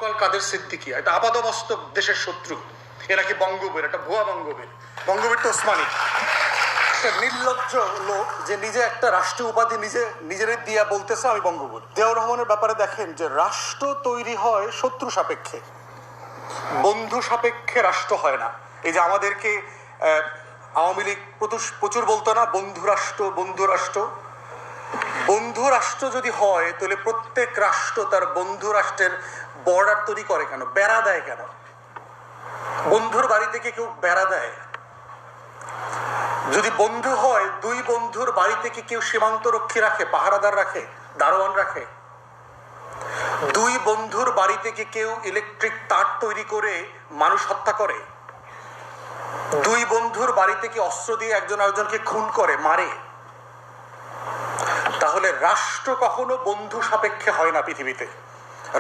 Call কাদের সিদ্দিকী, এটা আপাদমস্তক দেশের শত্রু, এ নাকি বঙ্গবীর, এটা ভুয়া বঙ্গবীর, বঙ্গবীর তো ওসমানী। একটা নির্লজ্জ লোক যে নিজে একটা রাষ্ট্রীয় উপাধি নিজের দিয়া বলতেছে আমি বঙ্গবীর। জিয়াউর রহমানের ব্যাপারে দেখেন যে রাষ্ট্র তৈরি হয় শত্রু সাপেক্ষে, বন্ধু সাপেক্ষে রাষ্ট্র হয় না। এই যে আমাদেরকে আওয়ামী লীগ প্রচুর বলতো না বন্ধু রাষ্ট্র, বন্ধু রাষ্ট্র। বন্ধু রাষ্ট্র যদি হয় তাহলে প্রত্যেক রাষ্ট্র তার বন্ধু রাষ্ট্রের বর্ডার তৈরি করে কেন, বেড়া দেয় কেন? বন্ধুর বাড়ি থেকে কেউ বেড়া দেয়? যদি বন্ধু হয়, দুই বন্ধুর বাড়ি থেকে কেউ সীমান্ত রক্ষী রাখে, পাহারাদার রাখে, দারোয়ান রাখে? দুই বন্ধুর বাড়ি থেকে কেউ ইলেকট্রিক তার তৈরি করে মানুষ হত্যা করে? দুই বন্ধুর বাড়ি থেকে অস্ত্র দিয়ে একজন আরেকজনকে খুন করে, মারে? তাহলে রাষ্ট্র কখনো বন্ধু সাপেক্ষে হয় না পৃথিবীতে,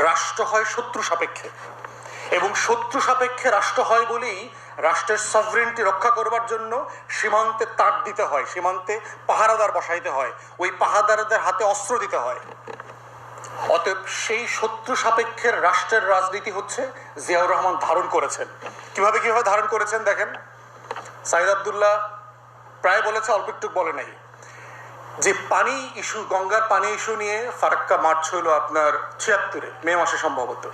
রাষ্ট্র হয় শত্রু সাপেক্ষে। এবং শত্রু সাপেক্ষে রাষ্ট্র হয় বলেই রাষ্ট্রের সভরেন্টি রক্ষা করবার জন্য সীমান্তে তার দিতে হয়, সীমান্তে পাহারাদার বসাইতে হয়, ওই পাহারাদারদের হাতে অস্ত্র দিতে হয়। অতএব সেই শত্রু সাপেক্ষের রাষ্ট্রের রাজনীতি হচ্ছে জিয়াউর রহমান ধারণ করেছেন। কিভাবে ধারণ করেছেন দেখেন। সাইদ আব্দুল্লাহ প্রায় বলেছে, অল্প একটু বলে নাই, যে পানি ইস্যু, গঙ্গার পানি ইস্যু নিয়ে ফারাক্কা মার্চ হইল আপনার ৭৬ মে মাসে সম্ভবত।